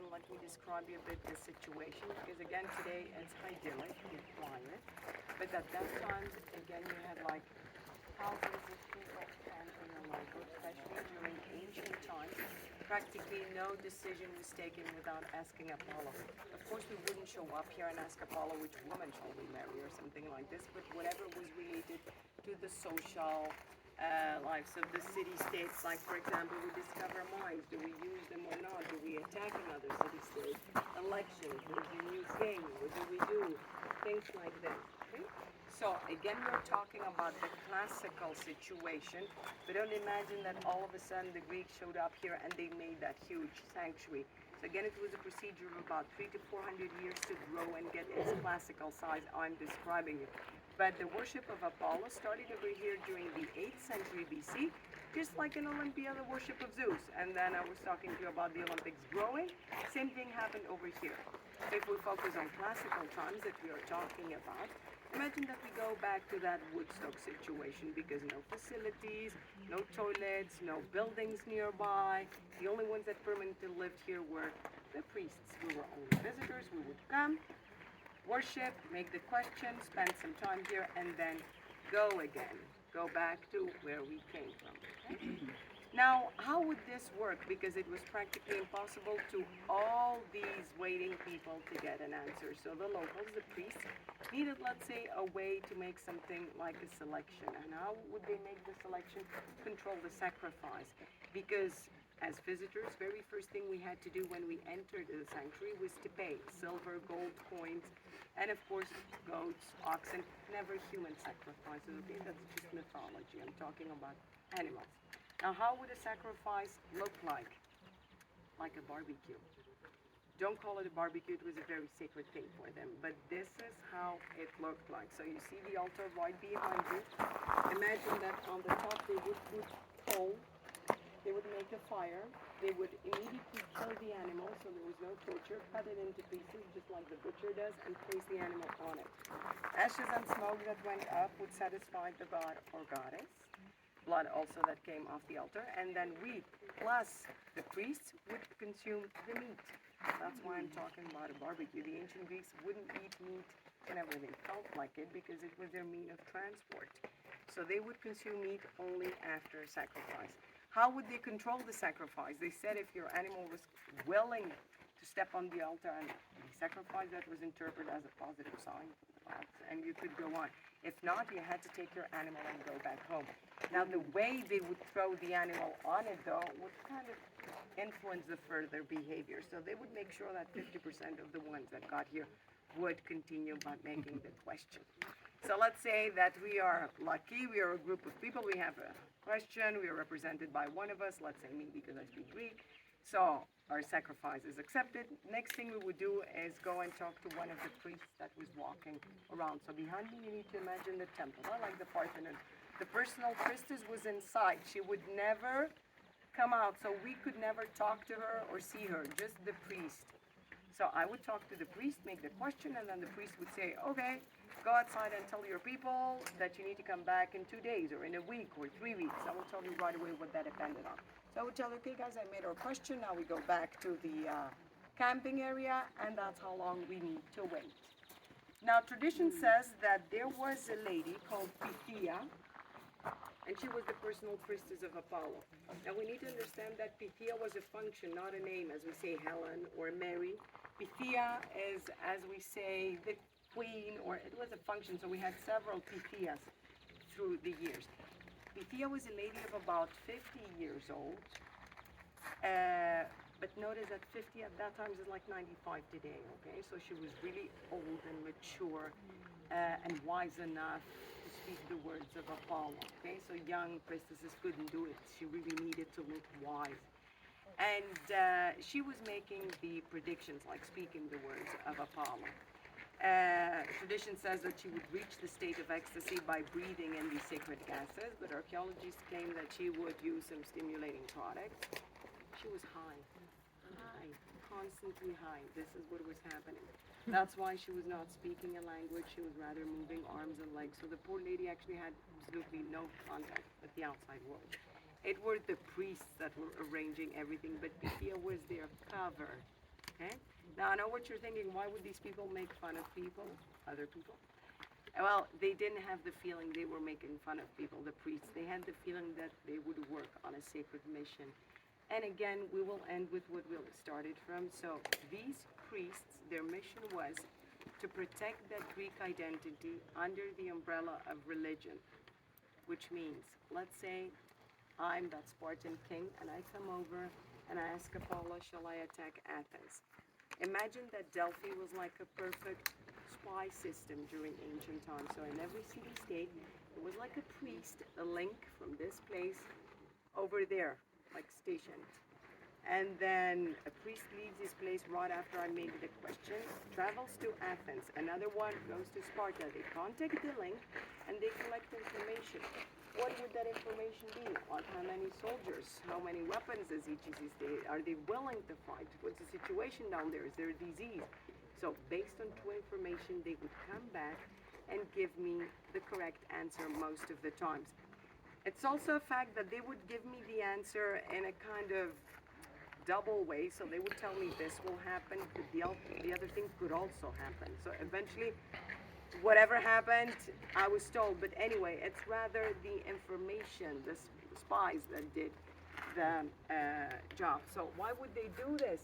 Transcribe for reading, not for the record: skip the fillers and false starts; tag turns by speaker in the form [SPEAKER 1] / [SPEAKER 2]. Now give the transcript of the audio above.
[SPEAKER 1] again, let me describe you a bit the situation, because again, today it's idyllic and quiet, but at that time, again, you had like thousands of people camping along, especially during ancient times. Practically no decision was taken without asking Apollo. Of course, we wouldn't show up here and ask Apollo which woman shall we marry or something like this, but whatever was related to the social lives of the city-states, like for example, we discover mines. Do we use them or not? Do we attack another city-state? Elections. There's a new thing. What do we do? Things like that. Okay? So again, we're talking about the classical situation. But don't imagine that all of a sudden the Greeks showed up here and they made that huge sanctuary. So again, it was a procedure of about 300 to 400 years to grow and get its classical size I'm describing it. But the worship of Apollo started over here during the 8th century BC, just like in Olympia, the worship of Zeus. And then I was talking to you about the Olympics growing. Same thing happened over here. So if we focus on classical times that we are talking about, imagine that we go back to that Woodstock situation, because no facilities, no toilets, no buildings nearby. The only ones that permanently lived here were the priests. We were only visitors. We would come, worship, make the question, spend some time here, and then go again. Go back to where we came from. Okay? Now, how would this work? Because it was practically impossible to all these waiting people to get an answer. So the locals, the priests, needed, let's say, a way to make something like a selection. And how would they make the selection? Control the sacrifice. Because as visitors, very first thing we had to do when we entered the sanctuary was to pay silver, gold coins, and of course goats, oxen, never human sacrifices. Okay, that's just mythology. I'm talking about animals. Now, how would a sacrifice look like? Like a barbecue. Don't call it a barbecue, it was a very sacred thing for them. But this is how it looked like. So you see the altar right behind you. Imagine that on the top they would put coal. They would make a fire. They would immediately kill the animal, so there was no torture. Cut it into pieces, just like the butcher does, and place the animal on it. Ashes and smoke that went up would satisfy the god or goddess. Blood also that came off the altar. And then we, plus the priests, would consume the meat. That's why I'm talking about a barbecue. The ancient Greeks wouldn't eat meat whenever they felt like it, because it was their mean of transport. So they would consume meat only after sacrifice. How would they control the sacrifice? They said if your animal was willing to step on the altar and be sacrificed, that was interpreted as a positive sign for the gods, and you could go on. If not, you had to take your animal and go back home. Now, the way they would throw the animal on it, though, would kind of influence the further behavior. So they would make sure that 50% of the ones that got here would continue by making the question. So let's say that we are lucky, we are a group of people, we have a question, we are represented by one of us, let's say me because I speak Greek. So our sacrifice is accepted. Next thing we would do is go and talk to one of the priests that was walking around. So behind me you need to imagine the temple, like the Parthenon. The personal priestess was inside. She would never come out, so we could never talk to her or see her, just the priest. So I would talk to the priest, make the question, and then the priest would say, okay, go outside and tell your people that you need to come back in 2 days or in a week or 3 weeks. I will tell you right away what that depended on. So I would tell, okay guys, I made our question, now we go back to the camping area, and that's how long we need to wait. Now tradition says that there was a lady called Pythia, and she was the personal priestess of Apollo. Now we need to understand that Pythia was a function, not a name, as we say Helen or Mary. Pythia is, as we say, the queen, or it was a function, so we had several Pythias through the years. Pythia was a lady of about 50 years old, but notice that 50 at that time is like 95 today, okay? So she was really old and mature and wise enough to speak the words of Apollo, okay? So young priestesses couldn't do it. She really needed to look wise. And she was making the predictions, like speaking the words of Apollo. Tradition says that she would reach the state of ecstasy by breathing in these sacred gases, but archaeologists claim that she would use some stimulating products. She was high, constantly high. This is what was happening. That's why she was not speaking a language. She was rather moving arms and legs. So the poor lady actually had absolutely no contact with the outside world. It were the priests that were arranging everything, but Pythia was their cover. Okay? Now, I know what you're thinking. Why would these people make fun of people, other people? Well, they didn't have the feeling they were making fun of people, the priests. They had the feeling that they would work on a sacred mission. And again, we will end with what we started from. So these priests, their mission was to protect that Greek identity under the umbrella of religion, which means, let's say I'm that Spartan king and I come over and I ask Apollo, shall I attack Athens? Imagine that Delphi was like a perfect spy system during ancient times. So in every city-state, it was like a priest, a link from this place over there, like stationed. And then a priest leaves his place right after I made the question, travels to Athens. Another one goes to Sparta. They contact the link and they collect information. What would that information be? Like how many soldiers, how many weapons does each state? Are they willing to fight? What's the situation down there? Is there a disease? So based on true information, they would come back and give me the correct answer most of the times. It's also a fact that they would give me the answer in a kind of double way. So they would tell me this will happen, but the other thing could also happen. So eventually, whatever happened, I was told. But anyway, it's rather the information, the spies that did the job. So why would they do this?